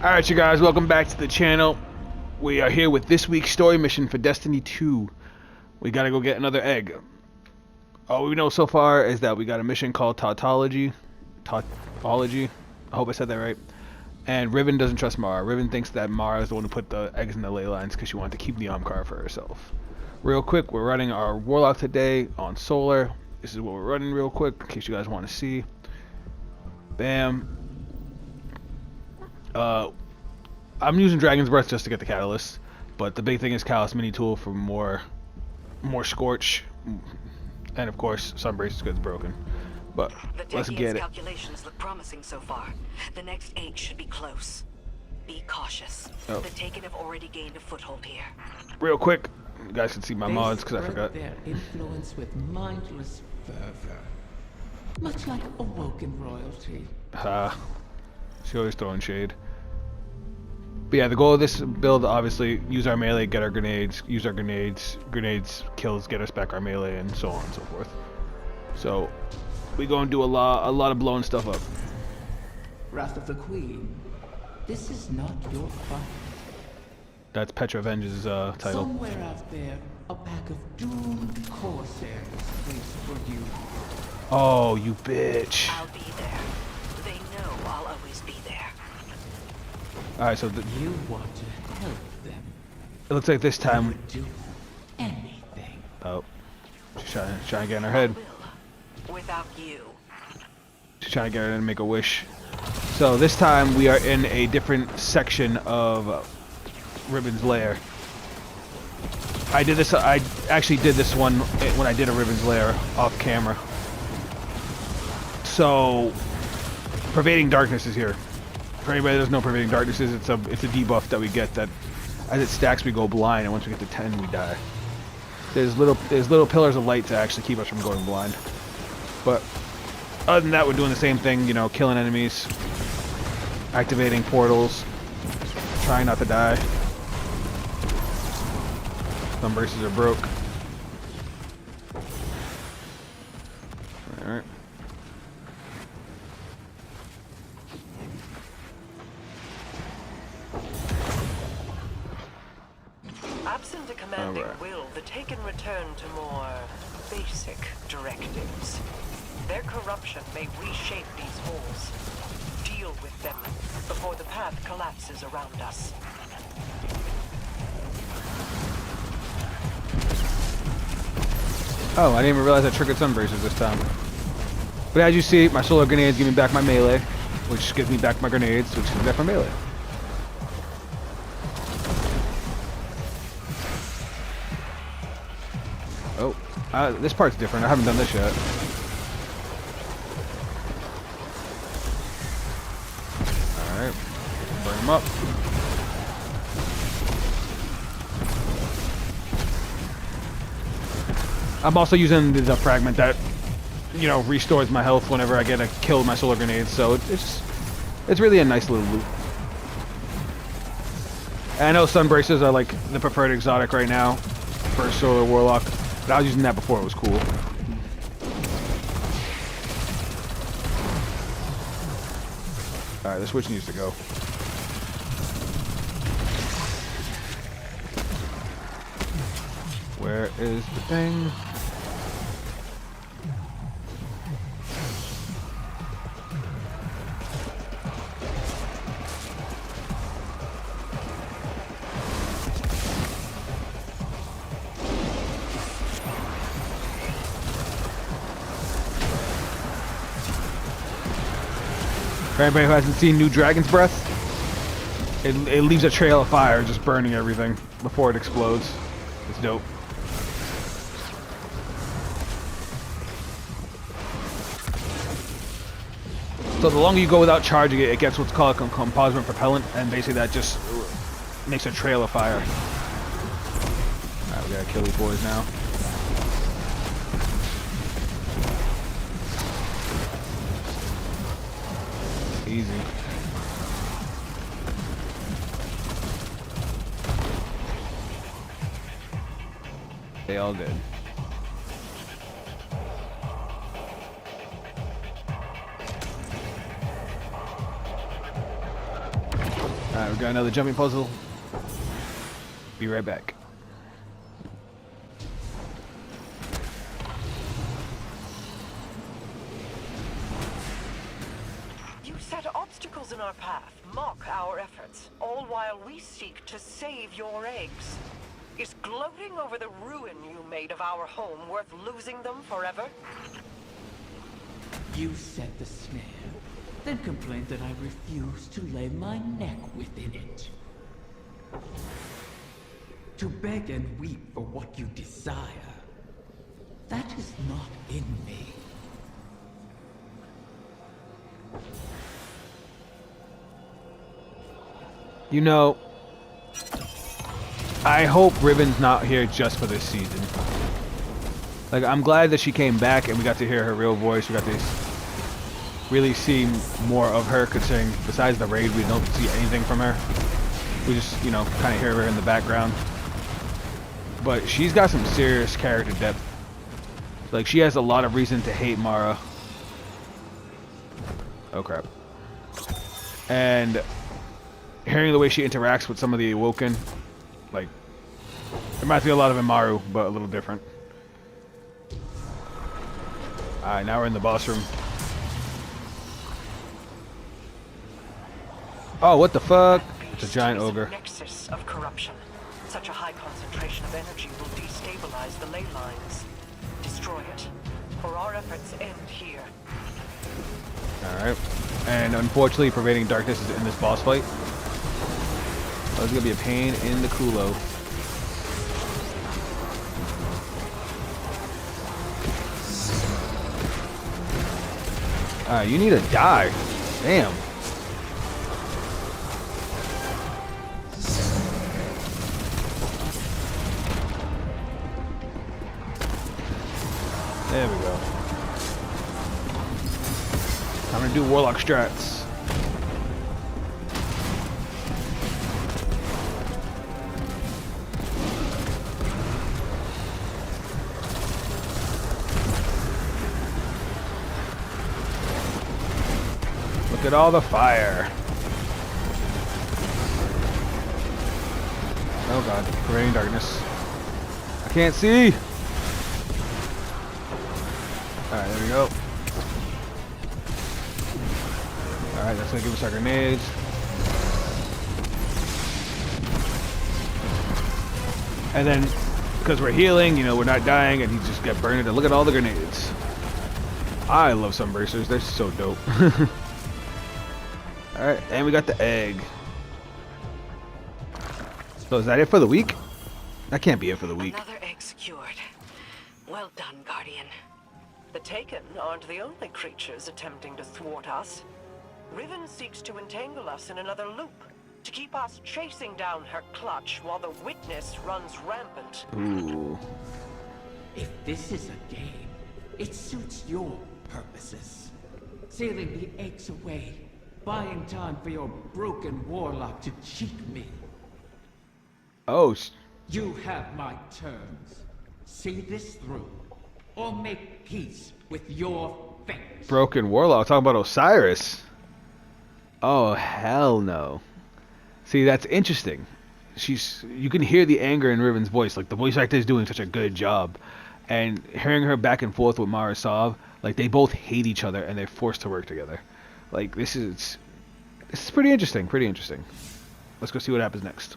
Alright, you guys, welcome back to the channel. We are here with this week's story mission for Destiny 2. We gotta go get another egg. All we know so far is that we got a mission called Tautology. Tautology. I hope I said that right. And Riven doesn't trust Mara. Riven thinks that Mara is the one who put the eggs in the ley lines because she wanted to keep the Omkar for herself. Real quick, we're running our Warlock today on Solar. This is what we're running real quick in case you guys want to see. Bam. I'm using Dragon's Breath just to get the Catalyst, but the big thing is Callus Mini Tool for more Scorch, and of course Sunbrace is good as broken. But let's get it. Calculations look promising so far. The next egg should be close. Be cautious. Oh. The Taken have already gained a foothold here. Real quick, you guys can see my mods because I forgot. Their influence with mindless fervor, much like awoken royalty. She always throwing shade. But yeah, the goal of this build, obviously, use our melee, get our grenades, use our grenades, kills, get us back our melee, and so on and so forth. So, we gonna do a lot of blowing stuff up. Wrath of the Queen, this is not your fight. That's Petra Venge's title. Somewhere out there, a pack of doomed corsairs waits for you. Oh, you bitch. I'll be there. They know I'll always be there. Alright, so You want to help them. it looks like this You time. would do anything. Oh, she's trying to get in her head. Will. Without you. She's trying to get her to make a wish. So this time we are in a different section of Riven's lair. I actually did this one when I did a Riven's lair off camera. So, Pervading Darkness is here. For anybody that doesn't know Pervading Darkness is, it's a debuff that we get that as it stacks we go blind, and once we get to 10 we die. There's little pillars of light to actually keep us from going blind. But other than that, we're doing the same thing, you know, killing enemies, activating portals, trying not to die. Some braces are broke. Alright. Absent a commanding will, the Taken return to more basic directives. Their corruption may reshape these holes. Deal with them before the path collapses around us. Oh, I didn't even realize I triggered Sunbraces this time. But as you see, my solar grenades give me back my melee, which gives me back my grenades, which gives me back my melee. Oh, this part's different. I haven't done this yet. Alright, burn them up. I'm also using the fragment that, you know, restores my health whenever I get a kill with my solar grenades, so it's really a nice little loot. And I know Sunbraces are like the preferred exotic right now for Solar Warlock, but I was using that before it was cool. Alright, the switch needs to go. Where is the thing? For anybody who hasn't seen New Dragon's Breath, it leaves a trail of fire just burning everything before it explodes. It's dope. So the longer you go without charging it, it gets what's called a composite propellant, and basically that just makes a trail of fire. Alright, we gotta kill these boys now. Easy. They all did. Alright, we got another jumping puzzle. Be right back. You set obstacles in our path, mock our efforts, all while we seek to save your eggs. Is gloating over the ruin you made of our home worth losing them forever? You set the snare, then complained that I refused to lay my neck within it. To beg and weep for what you desire. That is not in me. You know, I hope Riven's not here just for this season. Like, I'm glad that she came back and we got to hear her real voice. We got to really see more of her, considering besides the raid, we don't see anything from her. We just, you know, kind of hear her in the background. But she's got some serious character depth. Like, she has a lot of reason to hate Mara. Oh, crap. And hearing the way she interacts with some of the Awoken, like, reminds me a lot of Imaru, but a little different. Alright, now we're in the boss room. Oh, what the fuck? It's a giant ogre. Nexus of corruption. Such a high concentration of energy will destabilize the ley lines. Destroy it, or our efforts end here. Alright. And unfortunately, pervading darkness is in this boss fight. Oh, it's gonna be a pain in the culo. Alright, you need to die. Damn. There we go. I'm gonna do Warlock strats. Look at all the fire. Oh god, pervading darkness. I can't see! Alright, there we go. Alright, that's gonna give us our grenades. And then, because we're healing, you know, we're not dying, and he just got burned. And look at all the grenades. I love Sunbracers, they're so dope. Alright, and we got the egg. So is that it for the week? That can't be it for the week. Another egg secured. Well done, Guardian. The Taken aren't the only creatures attempting to thwart us. Riven seeks to entangle us in another loop, to keep us chasing down her clutch while the Witness runs rampant. Ooh. If this is a game, it suits your purposes. Sealing the eggs away, buying time for your broken warlock to cheat me. Oh, You have my terms. See this through, or make peace with your fate. broken warlock. Talking about Osiris. Oh, hell no. See, that's interesting. You can hear the anger in Riven's voice. Like, the voice actor is doing such a good job. And hearing her back and forth with Mara Sov, like, they both hate each other and they're forced to work together. Like, this is pretty interesting. Pretty interesting. Let's go see what happens next.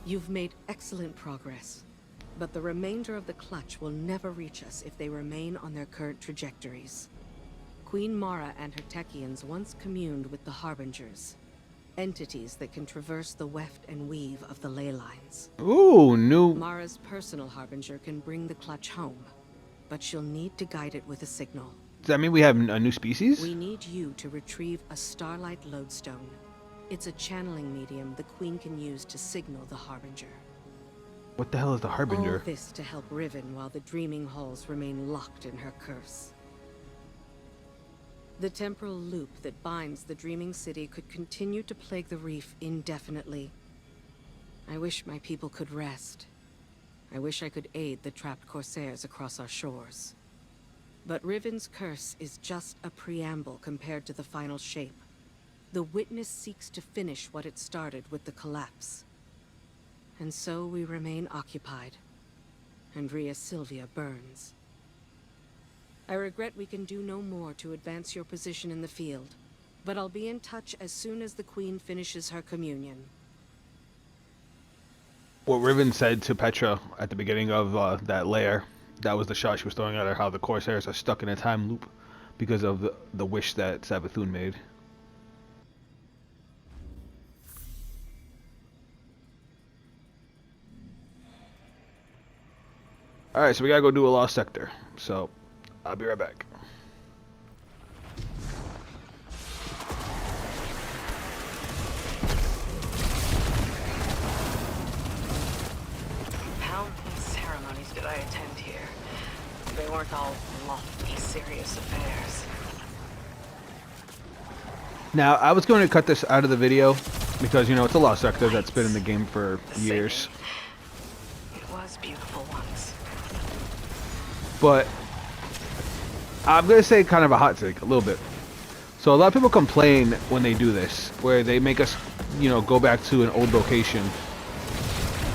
You've made excellent progress, but the remainder of the Clutch will never reach us if they remain on their current trajectories. Queen Mara and her Techeuns once communed with the Harbingers, entities that can traverse the weft and weave of the ley lines. Ooh, new. Mara's personal Harbinger can bring the Clutch home, but she'll need to guide it with a signal. Does that mean we have a new species? We need you to retrieve a Starlight Lodestone. It's a channeling medium the Queen can use to signal the Harbinger. What the hell is the Harbinger? All this to help Riven while the Dreaming Halls remain locked in her curse. The temporal loop that binds the Dreaming City could continue to plague the reef indefinitely. I wish my people could rest. I wish I could aid the trapped Corsairs across our shores. But Riven's curse is just a preamble compared to the final shape. The Witness seeks to finish what it started with the collapse. And so we remain occupied. And Rhea Silvia burns. I regret we can do no more to advance your position in the field, but I'll be in touch as soon as the Queen finishes her communion. What Riven said to Petra at the beginning of that lair, that was the shot she was throwing at her, how the Corsairs are stuck in a time loop because of the wish that Savathun made. Alright, so we gotta go do a lost sector. So, I'll be right back. How many ceremonies did I attend here? They weren't all lofty, serious affairs. Now, I was going to cut this out of the video because, you know, it's a lost sector that's been in the game for years. It was beautiful once. But I'm going to say kind of a hot take, a little bit. So a lot of people complain when they do this, where they make us, you know, go back to an old location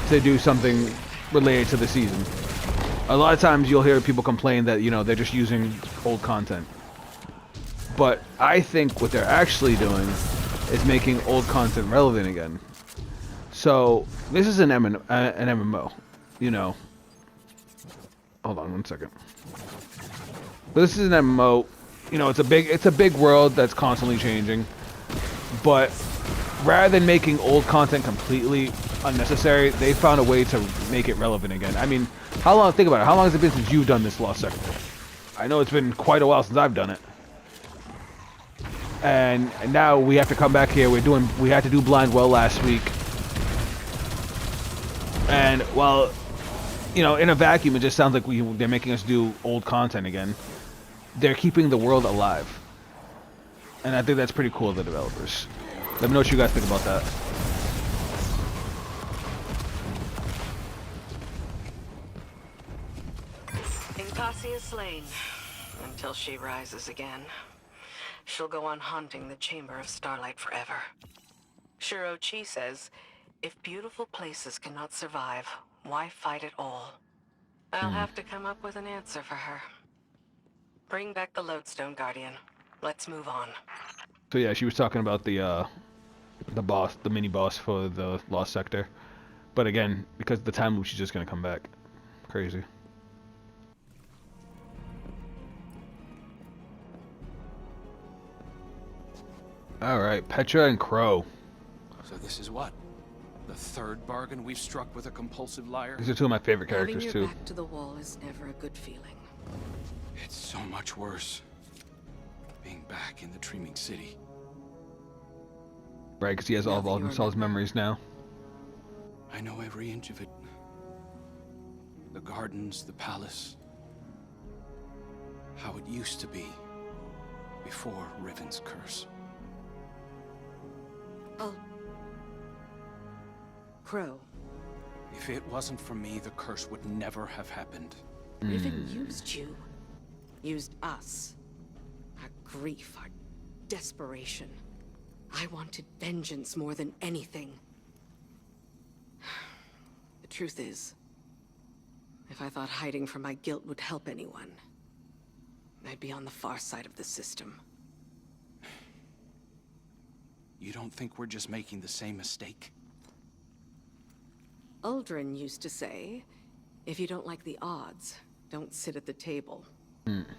to do something related to the season. A lot of times you'll hear people complain that, you know, they're just using old content. But I think what they're actually doing is making old content relevant again. So this is an MMO, you know. Hold on one second. This is an MMO. You know, it's a big world that's constantly changing. But rather than making old content completely unnecessary, they found a way to make it relevant again. I mean, how long? Think about it. How long has it been since you've done this Lost Sector? I know it's been quite a while since I've done it. And now we have to come back here. We had to do Blind Well last week. And while, you know, in a vacuum, it just sounds like they're making us do old content again. They're keeping the world alive. And I think that's pretty cool of the developers. Let me know what you guys think about that. Inkasi is slain, until she rises again. She'll go on haunting the Chamber of Starlight forever. Shuro Chi says, if beautiful places cannot survive, why fight at all? I'll have to come up with an answer for her. Bring back the Lodestone Guardian. Let's move on. So yeah, she was talking about the boss, the mini boss for the Lost Sector. But again, because of the time loop, she's just gonna come back. Crazy. Alright, Petra and Crow. So this is what? The third bargain we've struck with a compulsive liar? These are two of my favorite characters Having too. your back to the wall is never a good feeling. It's so much worse. Being back in the Dreaming City. Right, because he has all of Aldensal's memories now. I know every inch of it. The gardens, the palace. How it used to be. Before Riven's curse. Oh. Crow. If it wasn't for me, the curse would never have happened. Riven used you. Used us. Our grief, our desperation. I wanted vengeance more than anything. The truth is, if I thought hiding from my guilt would help anyone, I'd be on the far side of the system. You don't think we're just making the same mistake? Uldren used to say, if you don't like the odds, don't sit at the table.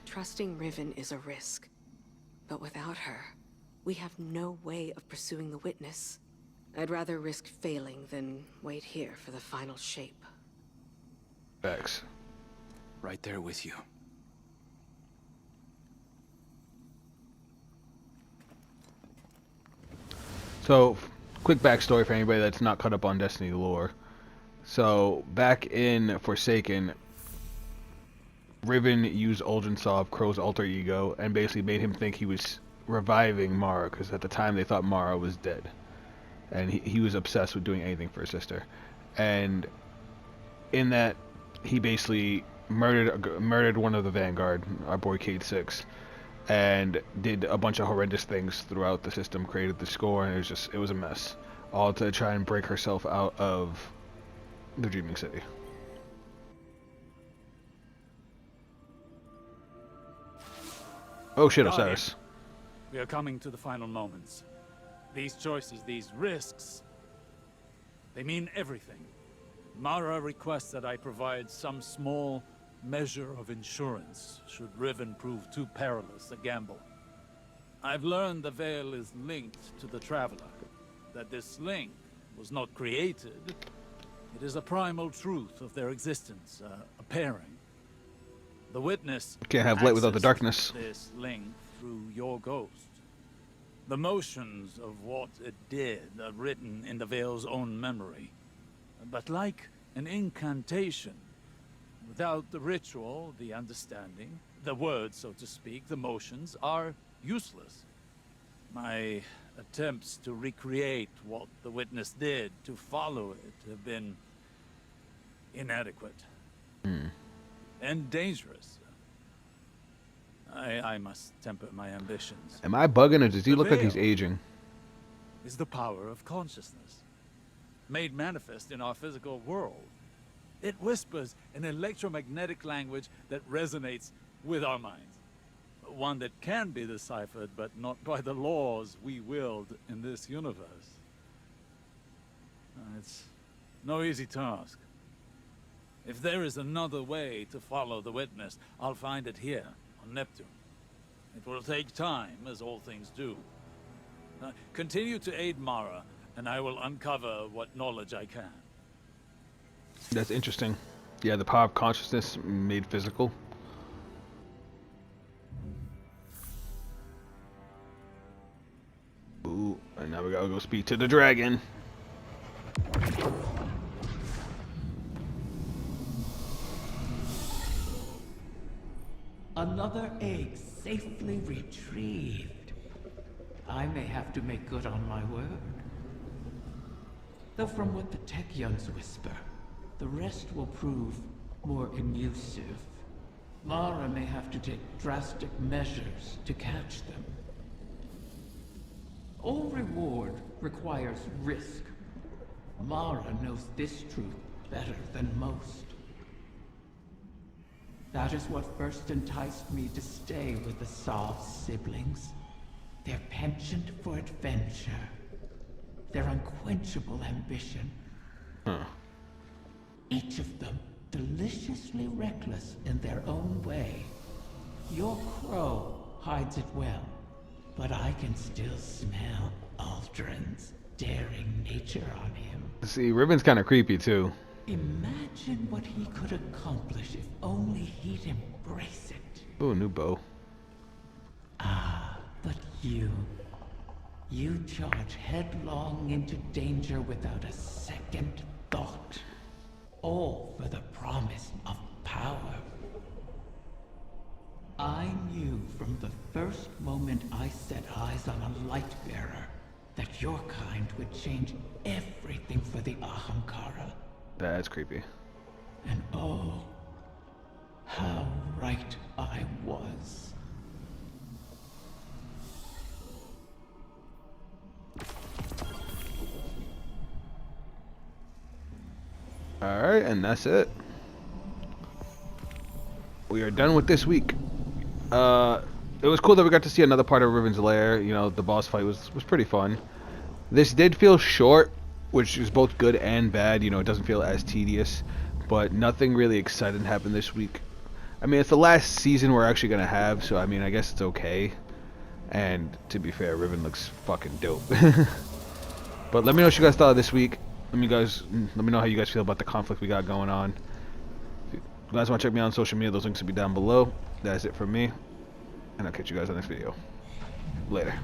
Trusting Riven is a risk. But without her, we have no way of pursuing the witness. I'd rather risk failing than wait here for the final shape. Facts. Right there with you. So, quick backstory for anybody that's not caught up on Destiny lore. So, back in Forsaken, Riven used Uldren Sov, Crow's alter ego, and basically made him think he was reviving Mara, because at the time they thought Mara was dead. And he was obsessed with doing anything for his sister. And in that, he basically murdered one of the Vanguard, our boy Cayde 6, and did a bunch of horrendous things throughout the system, created the score, and it was a mess. All to try and break herself out of the Dreaming City. Oh shit, Osiris. We are coming to the final moments. These choices, these risks, they mean everything. Mara requests that I provide some small measure of insurance should Riven prove too perilous a gamble. I've learned the Veil is linked to the Traveler, that this link was not created. It is a primal truth of their existence, a pairing. The Witness Can't have light without the darkness. this link through your ghost. The motions of what it did are written in the Veil's own memory. But like an incantation, without the ritual, the understanding, the words, so to speak, the motions, are useless. My attempts to recreate what the Witness did, to follow it, have been inadequate. And dangerous. I must temper my ambitions. Am I bugging, or does he The look like he's Veil aging? is the power of consciousness, made manifest in our physical world. It whispers an electromagnetic language that resonates with our minds. One that can be deciphered, but not by the laws we wield in this universe. It's no easy task. If there is another way to follow the Witness, I'll find it here, on Neptune. It will take time, as all things do. Continue to aid Mara, and I will uncover what knowledge I can. That's interesting. Yeah, the power of consciousness made physical. Ooh, and now we gotta go speak to the dragon. Another egg safely retrieved. I may have to make good on my word. Though from what the Techeuns whisper, the rest will prove more elusive. Mara may have to take drastic measures to catch them. All reward requires risk. Mara knows this truth better than most. That is what first enticed me to stay with the Sov siblings. Their penchant for adventure. Their unquenchable ambition. Each of them deliciously reckless in their own way. Your crow hides it well, but I can still smell Uldren's daring nature on him. See, Riven's kind of creepy too. Imagine what he could accomplish if only he'd embrace it. Ooh, new bow. But you charge headlong into danger without a second thought. All for the promise of power. I knew from the first moment I set eyes on a light bearer that your kind would change everything for the Ahamkara. That's creepy. And oh, how right I was. Alright, and that's it. We are done with this week. It was cool that we got to see another part of Riven's lair. You know, the boss fight was pretty fun. This did feel short. which is both good and bad. You know, it doesn't feel as tedious, but nothing really exciting happened this week. I mean, it's the last season we're actually gonna have, so I mean, I guess it's okay. And to be fair, Riven looks fucking dope. But let me know what you guys thought of this week. Let me know how you guys feel about the conflict we got going on. If you guys want to check me out on social media, those links will be down below. That's it from me, and I'll catch you guys on the next video. Later.